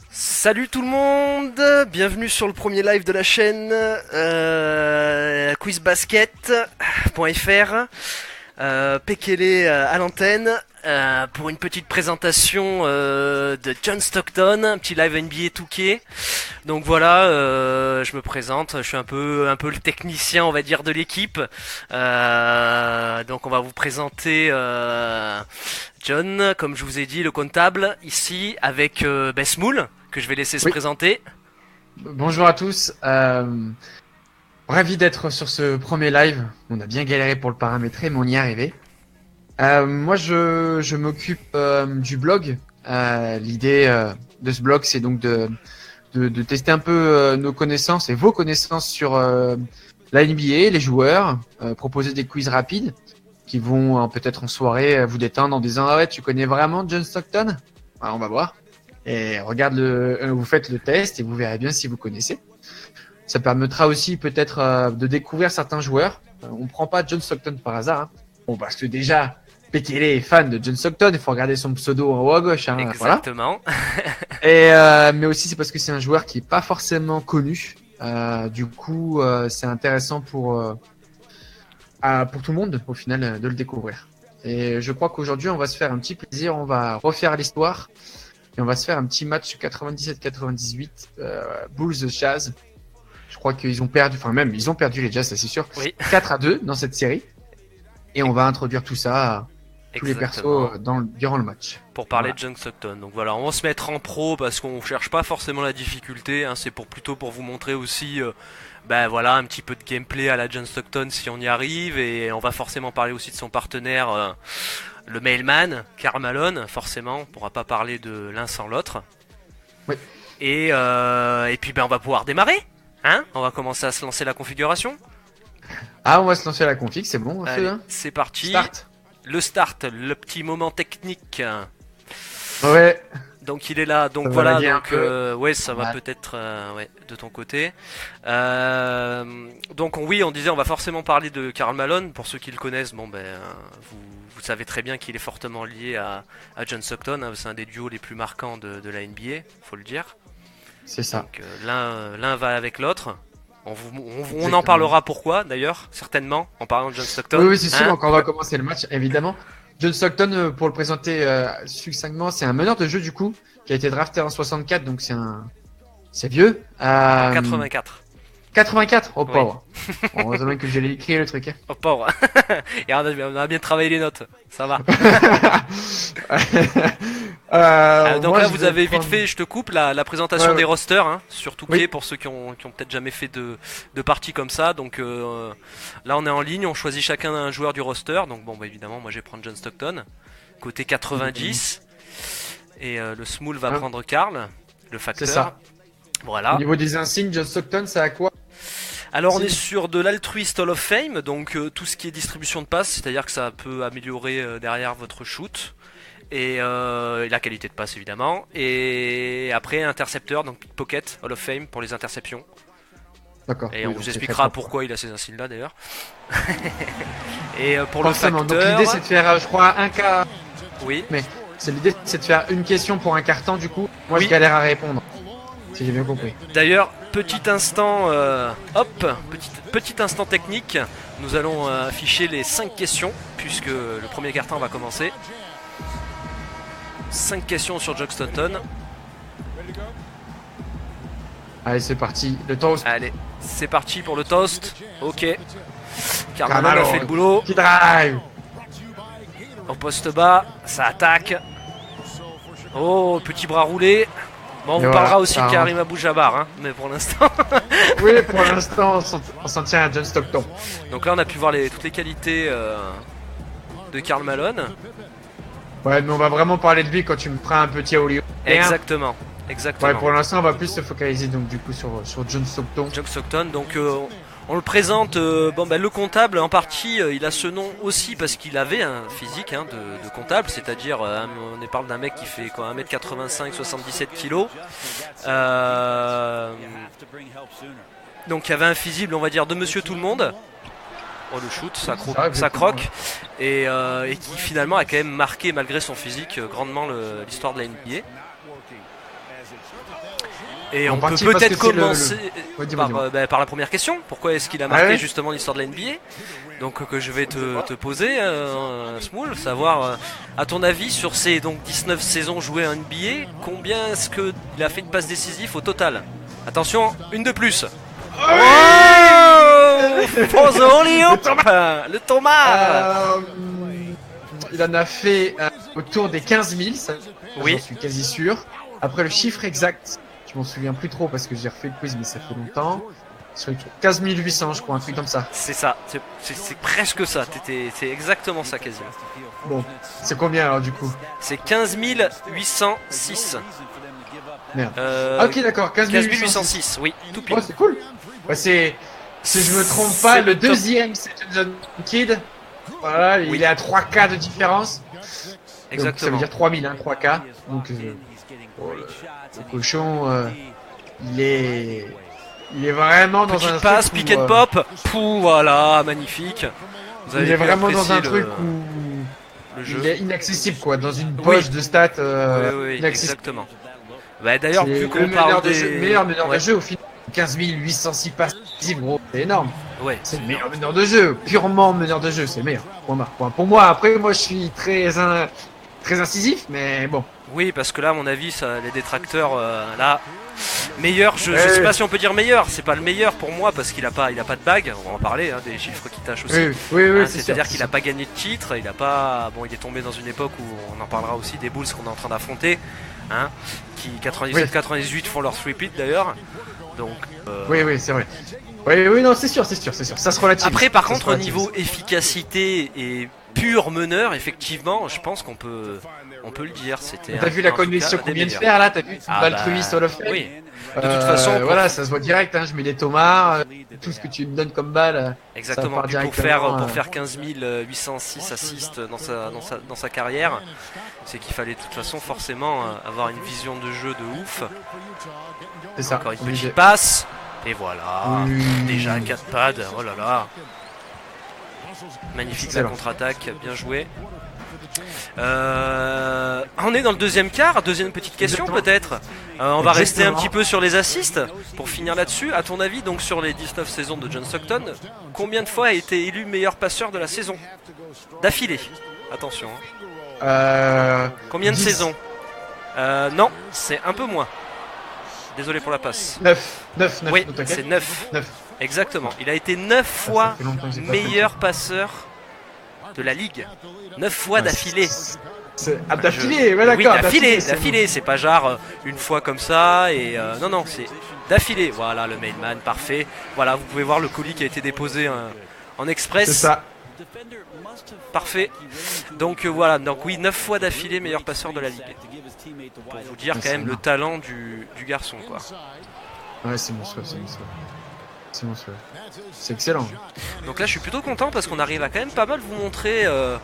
Salut tout le monde, bienvenue sur le premier live de la chaîne quizbasket.fr, Pekele à l'antenne pour une petite présentation de John Stockton, un petit live NBA 2K. Donc voilà, je me présente, je suis un peu le technicien, on va dire, de l'équipe. Donc on va vous présenter John, comme je vous ai dit, le comptable ici avec Besmoul, que je vais laisser se présenter. Bonjour à tous, ravi d'être sur ce premier live. On a bien galéré pour le paramétrer, mais on y est arrivé. Moi, je m'occupe du blog. L'idée de ce blog, c'est donc de tester un peu nos connaissances et vos connaissances sur la NBA, les joueurs, proposer des quiz rapides qui vont peut-être en soirée vous détendre en disant « Ah ouais, tu connais vraiment John Stockton ?» On va voir. Et vous faites le test et vous verrez bien si vous connaissez. Ça permettra aussi peut-être de découvrir certains joueurs. On prend pas John Stockton par hasard. Hein. Bon, parce que déjà, Pekele est fan de John Stockton. Il faut regarder son pseudo en haut à gauche. Hein, exactement. Voilà. Et mais aussi c'est parce que c'est un joueur qui est pas forcément connu. Du coup, c'est intéressant pour tout le monde au final de le découvrir. Et je crois qu'aujourd'hui, on va se faire un petit plaisir. On va refaire l'histoire. Et on va se faire un petit match 97-98, Bulls Jazz. Je crois qu'ils ont perdu, enfin même ils ont perdu les Jazz, ça c'est sûr. Oui. 4-2 dans cette série. Et on va introduire tout ça, tous les persos durant le match. Pour parler de John Stockton. Donc voilà, on va se mettre en pro parce qu'on cherche pas forcément la difficulté. Hein, c'est plutôt pour vous montrer aussi voilà, un petit peu de gameplay à la John Stockton si on y arrive. Et on va forcément parler aussi de son partenaire. Le mailman, Karl Malone, forcément, on pourra pas parler de l'un sans l'autre. Oui. Et puis on va pouvoir démarrer, hein. On va commencer à se lancer la configuration. Ah, on va se lancer la config, c'est bon. Allez, c'est parti. Start. Le start, le petit moment technique. Ouais. Donc il est là, donc ça voilà, donc ouais, ça va ouais. peut-être de ton côté. Donc oui, on disait on va forcément parler de Karl Malone. Pour ceux qui le connaissent, vous savez très bien qu'il est fortement lié à John Stockton. Hein, c'est un des duos les plus marquants de la NBA, faut le dire. C'est ça. Donc l'un va avec l'autre. On en parlera pourquoi d'ailleurs, certainement, en parlant de John Stockton. Oui, c'est sûr, quand on va commencer le match, évidemment. John Stockton, pour le présenter succinctement, c'est un meneur de jeu du coup, qui a été drafté en 64, donc c'est vieux. 84. 84, oh pauvre. Oui. Bon, heureusement que je l'ai écrit le truc. Hein. Oh pauvre. Et on a bien travaillé les notes, ça va. Donc là vous avez vite fait, je te coupe, la présentation des rosters, hein, sur 2K pour ceux qui ont peut-être jamais fait de partie comme ça. Donc là on est en ligne, on choisit chacun un joueur du roster. Donc évidemment moi je vais prendre John Stockton, côté 90. Et le Smool va prendre Karl, le facteur. C'est ça. Voilà. Au niveau des insignes, John Stockton, c'est à quoi? Alors on est sur de l'Altruist Hall of Fame, donc tout ce qui est distribution de passes, c'est-à-dire que ça peut améliorer derrière votre shoot. Et la qualité de passe évidemment. Et après intercepteur, donc Pocket Hall of Fame pour les interceptions. D'accord. Et on vous expliquera pourquoi il a ces insignes là d'ailleurs. Et pour forcément, le facteur. Donc l'idée c'est de faire, je crois, un cas. Oui. Mais l'idée c'est de faire une question pour un carton du coup. Moi je galère à répondre. Si j'ai bien compris. D'ailleurs, petit instant, petit instant technique. Nous allons afficher les 5 questions puisque le premier carton va commencer. 5 questions sur John Stockton. Allez, c'est parti. Le toast. Allez, c'est parti pour le toast. Ok. Karl Malone a fait le boulot. Qui drive. Au poste bas, ça attaque. Oh, petit bras roulé. Bon, on vous parlera aussi de Karim Abdul-Jabbar, hein, mais pour l'instant. Oui, pour l'instant, on s'en tient à John Stockton. Donc là, on a pu voir toutes les qualités de Karl Malone. Ouais, mais on va vraiment parler de lui quand tu me feras un petit Hollywood. Exactement. Ouais, pour l'instant, on va plus se focaliser donc du coup sur John Stockton. John Stockton, donc on le présente. Le comptable, en partie, il a ce nom aussi parce qu'il avait un physique de comptable, c'est-à-dire on parle d'un mec qui fait quoi, 1m85, 77 kg. Donc il y avait un physique, on va dire, de Monsieur Tout le Monde. Oh, le shoot, ça croque. Et qui finalement a quand même marqué, malgré son physique, grandement l'histoire de la NBA. Et on peut peut-être commencer par la première question. Pourquoi est-ce qu'il a marqué justement l'histoire de la NBA? Donc que je vais te poser, Small, savoir à ton avis sur ces 19 saisons jouées en NBA, combien est-ce qu'il a fait de passes décisives au total? Attention, une de plus. Le Thomas. Il en a fait autour des 15 000, ça, oui. J'en suis quasi sûr. Après le chiffre exact, je m'en souviens plus trop parce que j'ai refait le quiz, mais ça fait longtemps. Sur 15 800, je crois, un truc comme ça. C'est ça, c'est presque ça, c'est exactement ça quasiment. Bon, c'est combien alors du coup? C'est 15 806. Merde. Ok, d'accord, 15 806, oui, tout pile. Oh, c'est cool. Bah, si je me trompe pas, le deuxième, c'est John Kidd. Voilà, oui. Il est à 3K de différence. Exactement. Donc, ça veut dire 3000, hein, 3K. Donc, le cochon, il est vraiment dans petite passe, pick and pop. Pouh, voilà, magnifique. Il est vraiment dans un truc où le jeu. Il est inaccessible, quoi, dans une poche de stats. Oui, exactement. Bah, d'ailleurs, vu qu'on parle des meilleur meneur de jeu au final. 15 806 passes, gros, c'est énorme. Ouais. C'est le meilleur meneur de jeu, purement meneur de jeu, c'est le meilleur. Pour moi, après, moi je suis très incisif, mais bon. Oui, parce que là, à mon avis, les détracteurs, là, meilleur, je sais pas si on peut dire meilleur, c'est pas le meilleur pour moi parce qu'il a pas de bague, on va en parler, des chiffres qui tâchent aussi. Oui, c'est-à-dire qu'il a pas gagné de titre, il est tombé dans une époque où on en parlera aussi des Bulls qu'on est en train d'affronter, qui 97-98 font leur three-peat d'ailleurs. Donc, oui, c'est vrai. Oui, non, c'est sûr, ça se relativise. Après, par contre, au niveau efficacité et pur meneur, effectivement, je pense qu'on peut le dire. T'as vu la connexion qu'on vient de faire là? T'as vu Valtruis Hall of Fame? Oui. De toute façon, voilà, ça se voit direct. Je mets les Thomas, tout ce que tu me donnes comme balle. Exactement. Pour faire 15 806 assists dans sa carrière, c'est qu'il fallait de toute façon forcément avoir une vision de jeu de ouf. C'est ça. Encore une petite passe. Et voilà. Déjà 4 pads. Oh là là. Magnifique la contre-attaque. Bien joué. On est dans le deuxième quart. Deuxième petite question peut-être. On va rester un petit peu sur les assists pour finir là-dessus. À ton avis, donc sur les 19 saisons de John Stockton, combien de fois a été élu meilleur passeur de la saison d'affilée? Attention. Combien de saisons? Non, c'est un peu moins. Désolé pour la passe. 9. Oui, c'est 9. Exactement. Il a été 9 fois meilleur passeur de la ligue. 9 fois d'affilée. D'affilée, ouais, d'accord. Oui, d'affilée. C'est pas genre une fois comme ça et non, c'est d'affilée. Voilà le mailman, parfait. Voilà, vous pouvez voir le colis qui a été déposé en express. C'est ça. Parfait. Donc voilà, donc oui, 9 fois d'affilée meilleur passeur de la ligue. Pour vous dire quand même le talent du garçon, quoi. Ouais, c'est monstrueux. C'est excellent. Donc là, je suis plutôt content parce qu'on arrive à quand même pas mal vous montrer un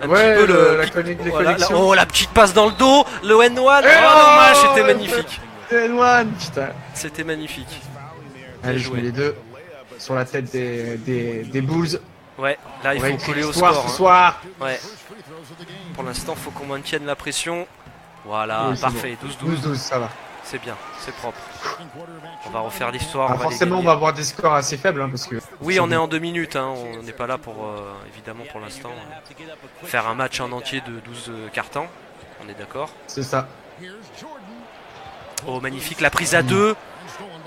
petit peu les connexions. Oh, la petite passe dans le dos, le N1. Dommage, c'était magnifique. Le N1, putain. C'était magnifique. Allez, je mets les deux sur la tête des Bulls. Ouais, là il faut coller au score. Ce soir. Ouais. Pour l'instant, faut qu'on maintienne la pression. Voilà, parfait. 12-12. 12-12, ça va. C'est bien, c'est propre. On va refaire l'histoire. Forcément, on va avoir des scores assez faibles parce que. Oui, on est en 2 minutes. On n'est pas là pour, évidemment, pour l'instant, faire un match en entier de 12 cartons. On est d'accord. C'est ça. Oh, magnifique, la prise à 2.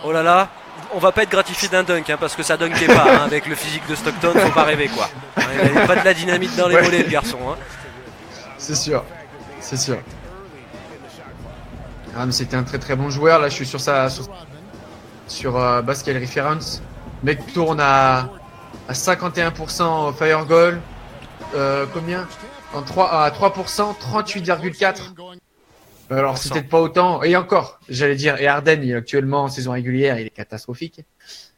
Oh là là. On va pas être gratifié d'un dunk parce que ça dunkait pas avec le physique de Stockton, faut pas rêver quoi. Il avait pas de la dynamite dans les mollets le garçon. C'est sûr. Mais c'était un très très bon joueur. Là je suis sur Basket Reference. Le mec tourne à 51% fire goal. Combien à 3%, 38,4. Alors c'est peut-être pas autant, et encore, j'allais dire, et Harden, il est actuellement en saison régulière, il est catastrophique.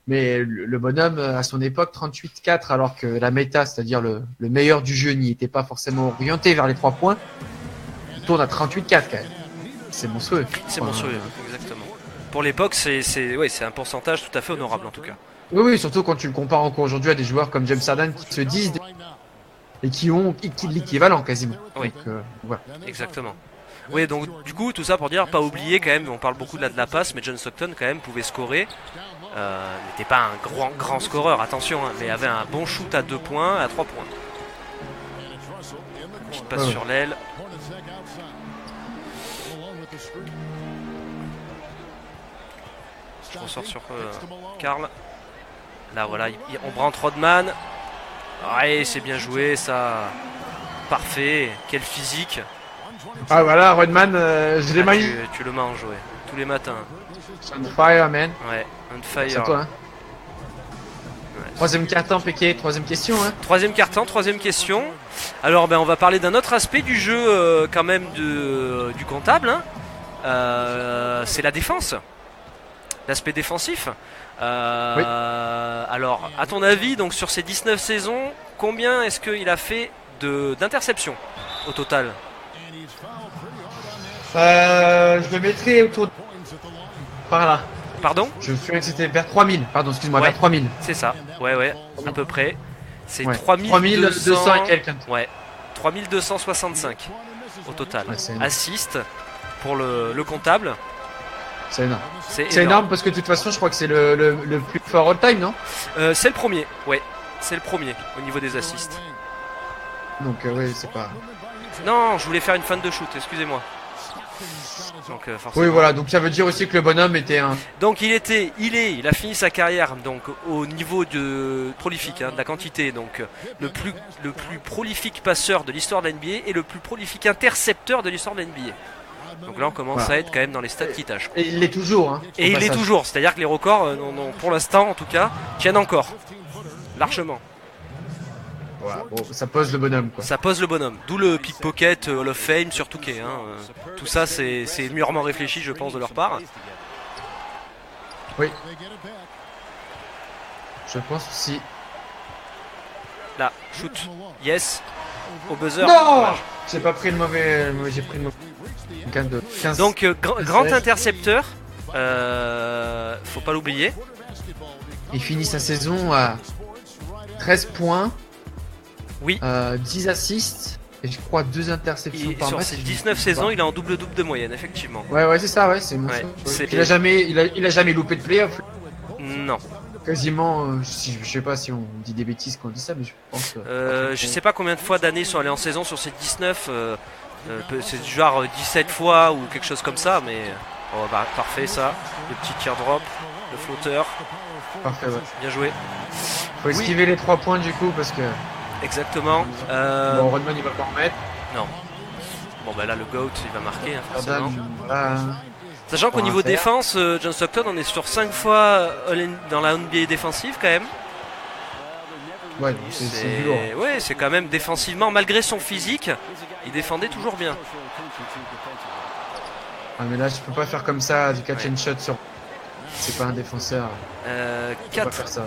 Mais le bonhomme, à son époque, 38-4, alors que la méta, c'est-à-dire le meilleur du jeu, n'y était pas forcément orienté vers les 3 points, il tourne à 38-4 quand même. C'est monstrueux. C'est monstrueux, exactement. Pour l'époque, c'est un pourcentage tout à fait honorable en tout cas. Oui, surtout quand tu le compares encore aujourd'hui à des joueurs comme James Harden qui se disent et qui ont l'équivalent quasiment. Oui, donc, voilà. Exactement. Oui, donc du coup, tout ça pour dire, pas oublier quand même, on parle beaucoup de la passe, mais John Stockton quand même pouvait scorer. N'était pas un grand scoreur, attention, hein, mais avait un bon shoot à 2 points, à 3 points. Petite passe sur l'aile. Je ressors sur Karl. Là voilà, on branche Rodman. Ouais, c'est bien joué ça. Parfait, quel physique. Ah voilà, Rodman, je l'ai maillé. Tu le manges, ouais, tous les matins. On fire, man. Ouais, on fire. C'est toi, hein. Ouais. Troisième carton, Péké, troisième question. Hein. Troisième carton, troisième question. Alors, on va parler d'un autre aspect du jeu, quand même, du comptable. Hein. C'est la défense. L'aspect défensif. Oui. Alors, à ton avis, donc sur ces 19 saisons, combien est-ce qu'il a fait d'interceptions au total? Je me mettrais autour de... par là. Pardon? Je me souviens que c'était vers 3000. Pardon, excuse-moi, vers 3000. C'est ça, ouais, à peu près. C'est 3200 et quelques. Ouais, 3265 au total. Ouais, assist pour le comptable. C'est énorme. C'est énorme parce que de toute façon, je crois que c'est le plus fort all time, non? C'est le premier, ouais. C'est le premier au niveau des assists. Donc, oui, c'est pas. Non, je voulais faire une fin de shoot, excusez-moi. Donc, oui, voilà, donc ça veut dire aussi que le bonhomme était un. Donc il a fini sa carrière donc au niveau de prolifique, hein, de la quantité, donc le plus prolifique passeur de l'histoire de la NBA et le plus prolifique intercepteur de l'histoire de la NBA. Donc là on commence à être quand même dans les stats qui tâchent. Et il l'est toujours. Hein, et il l'est toujours, c'est-à-dire que les records, pour l'instant en tout cas, tiennent encore largement. Voilà, bon, ça pose le bonhomme quoi. Ça pose le bonhomme, d'où le pickpocket, Hall of Fame sur Touquet. Hein. Tout ça c'est mûrement réfléchi je pense de leur part. Oui. Je pense aussi. Là, shoot, yes, au buzzer. Non, j'ai pas pris le mauvais, j'ai pris le mauvais. 15, donc grand intercepteur, faut pas l'oublier. Il finit sa saison à 13 points. Oui. 10 assists et je crois 2 interceptions par match. Sur ces 19 saisons, il est en double-double de moyenne, effectivement. Ouais, c'est ça, ouais, c'est bon. Il a jamais loupé de playoff. Non. Quasiment, je sais pas si on dit des bêtises quand on dit ça, mais je pense. Je sais pas combien de fois d'années sont allés en saison sur ces 19. C'est du genre 17 fois ou quelque chose comme ça, mais parfait ça. Le petit teardrop, le flotteur. Parfait, ouais. Bien joué. Faut esquiver les 3 points du coup parce que. Exactement. Bon, Rodman il va pas en mettre. Non. Bon bah là le GOAT il va marquer hein, forcément. Sachant qu'au niveau défense, John Stockton on est sur 5 fois dans la NBA défensive quand même. Ouais, c'est lourd. Ouais, c'est quand même défensivement, malgré son physique, il défendait toujours bien. Ah mais là je peux pas faire comme ça du catch and shot sur. C'est pas un défenseur.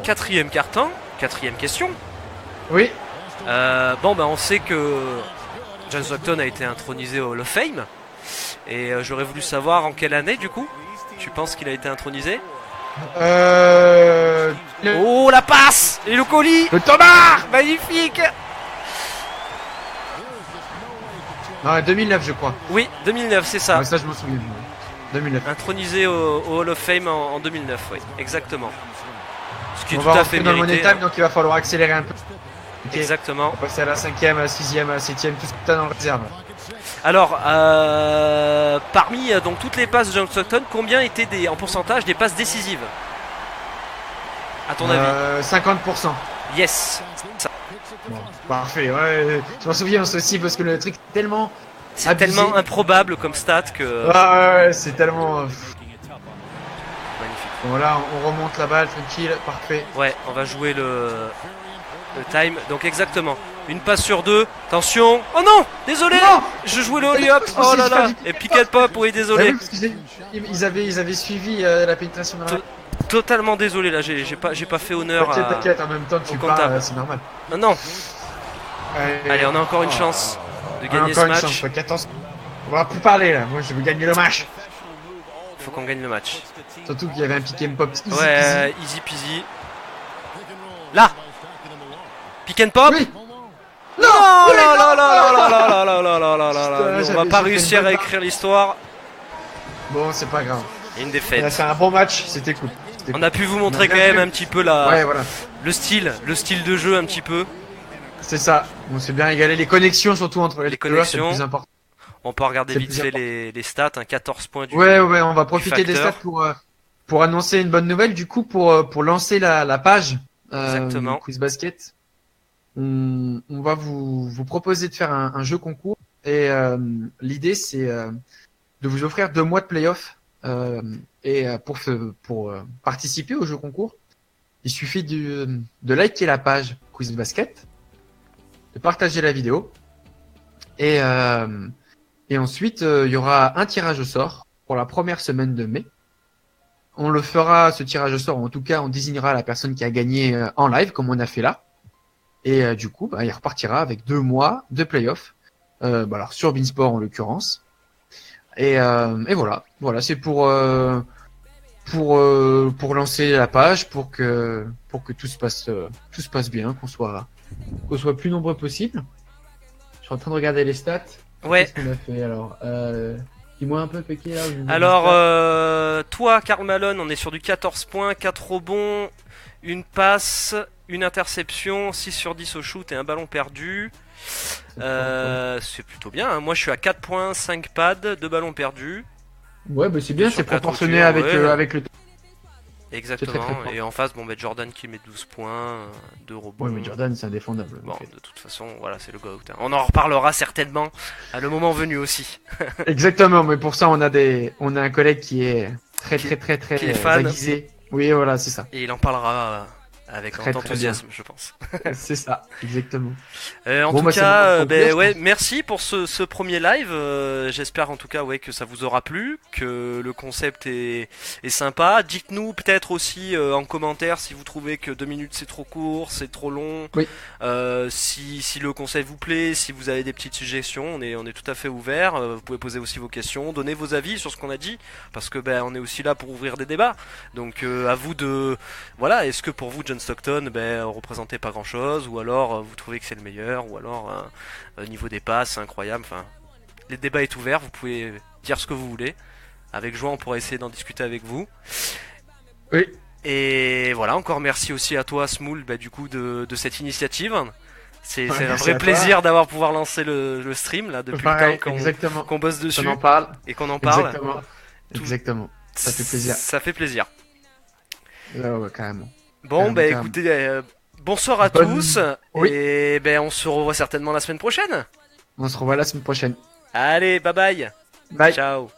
Quatrième carton, quatrième question. Oui. On sait que John Stockton a été intronisé au Hall of Fame. Et j'aurais voulu savoir en quelle année du coup tu penses qu'il a été intronisé. Oh la passe et le colis. Le Thomas. Magnifique. Non, 2009 je crois. Oui, 2009 c'est ça. Ouais, ça je me souviens. 2009. Intronisé au Hall of Fame en 2009, oui, exactement. Ce qui est on tout va à fait dans mérité. Le money time, donc il va falloir accélérer un peu. Okay. Exactement. On va passer à la 5e, à la 6e, à la 7e, tout ce que tu as dans la réserve. Alors, parmi donc toutes les passes de John Stockton, combien étaient en pourcentage des passes décisives à ton avis? 50%. Yes. Bon, parfait, ouais. Je m'en souviens aussi parce que le truc est tellement. C'est tellement improbable comme stat que. Ouais, c'est tellement. Magnifique. Bon, là, on remonte la balle, tranquille, parfait. Ouais, on va jouer le time. Donc, exactement. Une passe sur 2. Attention. Oh non. Désolé. Non, je jouais le holly-up. Oh là là. Et pick and pop, oui, désolé. Ils avaient suivi la pénétration de la Totalement désolé, là, j'ai pas fait honneur. T'inquiète, en même temps, tu parles, c'est normal. Non. Allez, on a encore une chance de gagner ce match. On va plus parler là, moi je veux gagner le match. Faut qu'on gagne le match. Surtout qu'il y avait un pick and pop easy easy peasy. Là. Pick and pop. Oui. Non, là là là là là là là là là là là là. On va pas réussir à écrire l'histoire. Bon, c'est pas grave. Une défaite. C'est un bon match, c'était cool. On a pu vous montrer quand même un petit peu ouais, voilà. le style de jeu un petit peu. C'est ça. On s'est bien égalé. Les connexions surtout entre les connexions, c'est le plus important. On peut regarder vite fait les stats, 14 points du Ouais, on va profiter des stats pour annoncer une bonne nouvelle. Du coup, pour lancer la page Quiz Basket, on va vous proposer de faire un jeu concours. Et l'idée, c'est de vous offrir 2 mois de playoff. Et pour participer au jeu concours, il suffit de liker la page Quiz Basket, de partager la vidéo, et ensuite il y aura un tirage au sort pour la première semaine de mai. On le fera, ce tirage au sort, en tout cas on désignera la personne qui a gagné en live comme on a fait là, et du coup il repartira avec 2 mois de playoff, alors sur Beansport en l'occurrence. Et voilà, c'est pour lancer la page, pour que tout se passe bien, qu'on soit plus nombreux possible. Je suis en train de regarder les stats. Ouais. Qu'est-ce qu'on a fait alors dis-moi un peu, Péké, là. Alors, toi, Karl Malone, on est sur du 14 points, 4 rebonds, une passe, une interception, 6 sur 10 au shoot et un ballon perdu. C'est plutôt bien, hein. Moi je suis à 4 points, 5 pads, 2 ballons perdus. Ouais, bah c'est bien, c'est proportionné avec le. Exactement, et en face, Jordan qui met 12 points, 2 rebonds. Ouais, mais Jordan c'est indéfendable. Bon, de toute façon, voilà, c'est le GOAT. On en reparlera certainement à le moment venu aussi. Exactement, mais pour ça, on a un collègue qui est très aiguisé. Oui, voilà, c'est ça. Et il en parlera avec enthousiasme, je pense. C'est ça, exactement. En tout cas, merci pour ce premier live. J'espère en tout cas que ça vous aura plu, que le concept est sympa. Dites-nous peut-être aussi en commentaire si vous trouvez que 2 minutes c'est trop court, c'est trop long. Oui. Si le concept vous plaît, si vous avez des petites suggestions, on est tout à fait ouvert. Vous pouvez poser aussi vos questions, donner vos avis sur ce qu'on a dit, parce que on est aussi là pour ouvrir des débats. Donc à vous de est-ce que pour vous John Stockton représentait pas grand chose, ou alors vous trouvez que c'est le meilleur, ou alors au niveau des passes c'est incroyable. Enfin, le débat est ouvert, vous pouvez dire ce que vous voulez. Avec joie on pourra essayer d'en discuter avec vous. Oui. Et voilà, encore merci aussi à toi Smoul du coup de cette initiative. C'est un vrai plaisir d'avoir pouvoir lancer le stream là depuis le temps qu'on bosse dessus et qu'on en parle. Exactement. Ça fait plaisir. Ça fait plaisir. Ouais, carrément. Bon, écoutez, bonsoir à tous. Oui. Et on se revoit certainement la semaine prochaine. On se revoit la semaine prochaine. Allez, bye bye. Bye. Ciao.